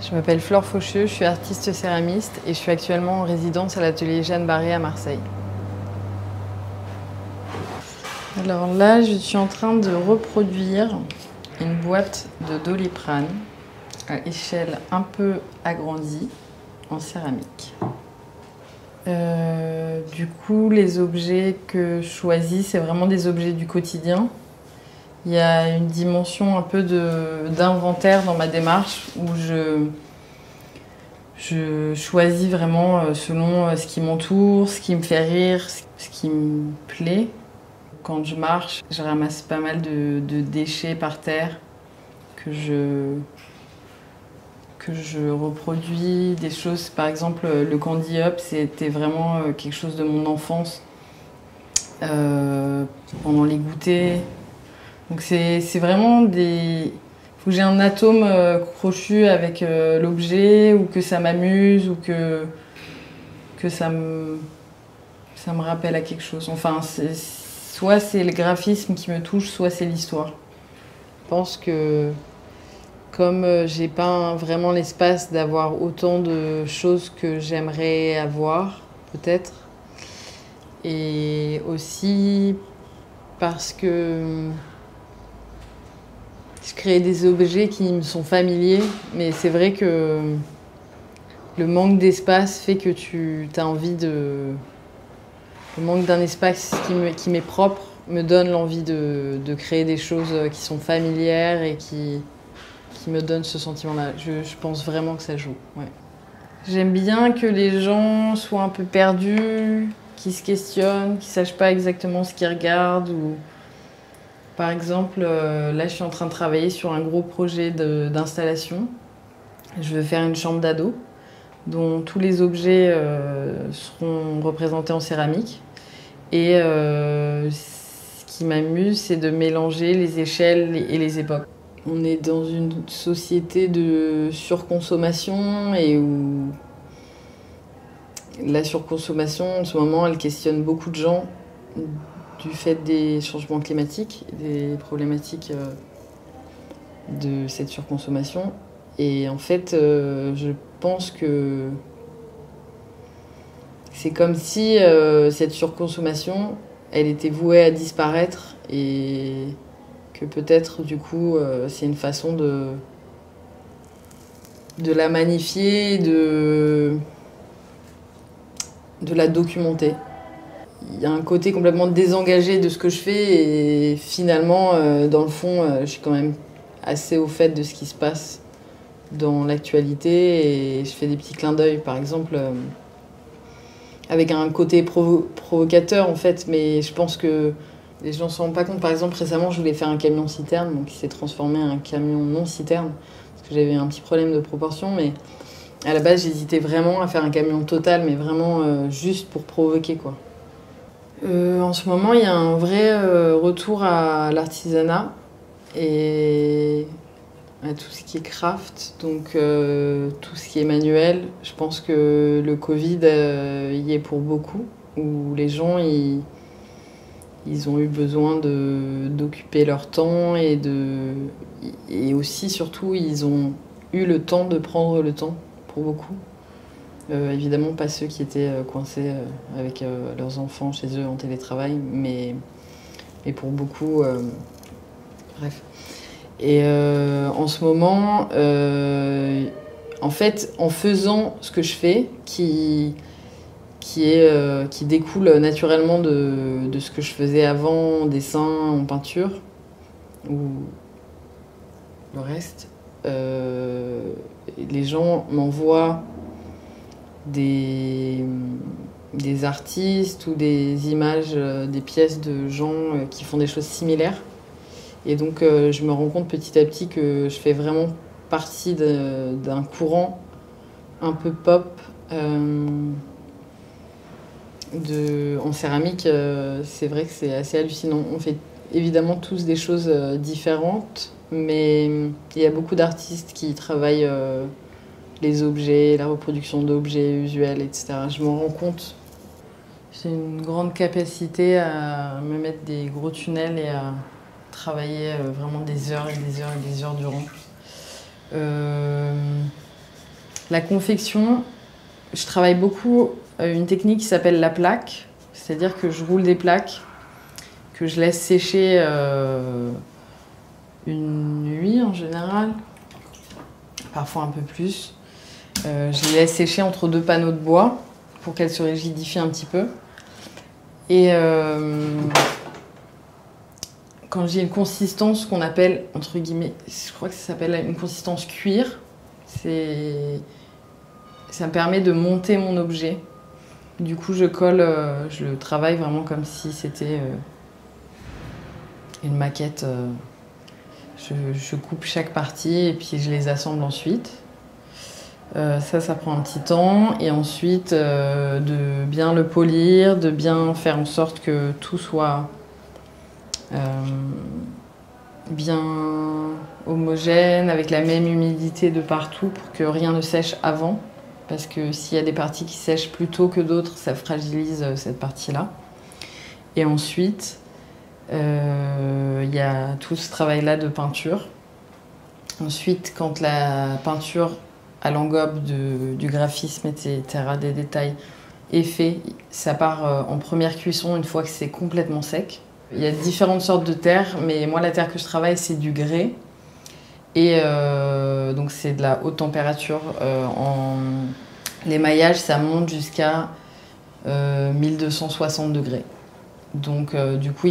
Je m'appelle Flore Faucheux, je suis artiste céramiste et je suis actuellement en résidence à l'atelier Jeanne Barré à Marseille. Alors là, je suis en train de reproduire une boîte de Doliprane à échelle un peu agrandie en céramique. Du coup, les objets que je choisis, c'est vraiment des objets du quotidien. Il y a une dimension un peu d'inventaire dans ma démarche où je choisis vraiment selon ce qui m'entoure, ce qui me fait rire, ce qui me plaît. Quand je marche, je ramasse pas mal de déchets par terre que je reproduis. Des choses, par exemple, le Candy Up, c'était vraiment quelque chose de mon enfance pendant les goûters. Donc c'est vraiment des... Faut que j'ai un atome crochu avec l'objet, ou que ça m'amuse, ou que ça me rappelle à quelque chose. Enfin, soit c'est le graphisme qui me touche, soit c'est l'histoire. Je pense que comme j'ai pas vraiment l'espace d'avoir autant de choses que j'aimerais avoir, peut-être, et aussi parce que je crée des objets qui me sont familiers, mais c'est vrai que le manque d'espace fait que tu as envie de... Le manque d'un espace qui m'est propre me donne l'envie de créer des choses qui sont familières et qui me donnent ce sentiment-là. Je pense vraiment que ça joue. Ouais. J'aime bien que les gens soient un peu perdus, qu'ils se questionnent, qu'ils ne sachent pas exactement ce qu'ils regardent. Ou... Par exemple, là, je suis en train de travailler sur un gros projet d'installation. Je veux faire une chambre d'ado dont tous les objets seront représentés en céramique. Et ce qui m'amuse, c'est de mélanger les échelles et les époques. On est dans une société de surconsommation et où la surconsommation, en ce moment, elle questionne beaucoup de gens du fait des changements climatiques, des problématiques de cette surconsommation. Et en fait, je pense que c'est comme si cette surconsommation, elle était vouée à disparaître et que peut-être, du coup, c'est une façon de la magnifier, de la documenter. Il y a un côté complètement désengagé de ce que je fais et finalement, dans le fond, je suis quand même assez au fait de ce qui se passe dans l'actualité et je fais des petits clins d'œil, par exemple, avec un côté provocateur en fait, mais je pense que les gens ne se rendent pas compte. Par exemple, récemment, je voulais faire un camion citerne, donc il s'est transformé en un camion non citerne, parce que j'avais un petit problème de proportion, mais à la base, j'hésitais vraiment à faire un camion total, mais vraiment juste pour provoquer, quoi. En ce moment, il y a un vrai retour à l'artisanat et à tout ce qui est craft, donc tout ce qui est manuel. Je pense que le Covid y est pour beaucoup, où les gens ils ont eu besoin d'occuper leur temps et aussi surtout ils ont eu le temps de prendre le temps pour beaucoup. Évidemment pas ceux qui étaient coincés avec leurs enfants chez eux en télétravail, mais pour beaucoup, bref. Et en ce moment, en fait, en faisant ce que je fais, qui découle naturellement de ce que je faisais avant en dessin, en peinture, ou le reste, les gens m'envoient des artistes ou des images, des pièces de gens qui font des choses similaires. Et donc je me rends compte petit à petit que je fais vraiment partie d'un courant un peu pop en céramique. C'est vrai que c'est assez hallucinant. On fait évidemment tous des choses différentes, mais il y a beaucoup d'artistes qui travaillent les objets, la reproduction d'objets usuels, etc. Je m'en rends compte. J'ai une grande capacité à me mettre des gros tunnels et à travailler vraiment des heures et des heures et des heures durant. La confection, je travaille beaucoup une technique qui s'appelle la plaque, c'est-à-dire que je roule des plaques que je laisse sécher une nuit en général, parfois un peu plus. Je les laisse sécher entre 2 panneaux de bois pour qu'elles se rigidifient un petit peu. Et quand j'ai une consistance qu'on appelle, entre guillemets, je crois que ça s'appelle une consistance cuir, ça me permet de monter mon objet. Du coup, je colle, je le travaille vraiment comme si c'était une maquette. Je coupe chaque partie et puis je les assemble ensuite. Ça prend un petit temps. Et ensuite, de bien le polir, de bien faire en sorte que tout soit bien homogène, avec la même humidité de partout pour que rien ne sèche avant. Parce que s'il y a des parties qui sèchent plus tôt que d'autres, ça fragilise cette partie-là. Et ensuite, il y a tout ce travail-là de peinture. Ensuite, quand la peinture à l'engobe du graphisme, etc., des détails, est fait, ça part en première cuisson une fois que c'est complètement sec. Il y a différentes sortes de terre, mais moi, la terre que je travaille, c'est du grès. Et donc, c'est de la haute température. L'émaillage, ça monte jusqu'à 1260 degrés. Donc, du coup,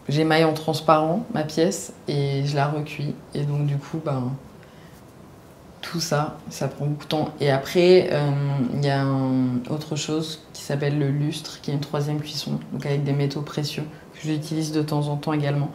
j'émaille en transparent ma pièce et je la recuis. Et donc, du coup, tout ça prend beaucoup de temps. Et après, il y a autre chose qui s'appelle le lustre, qui est une 3e cuisson, donc avec des métaux précieux, que j'utilise de temps en temps également.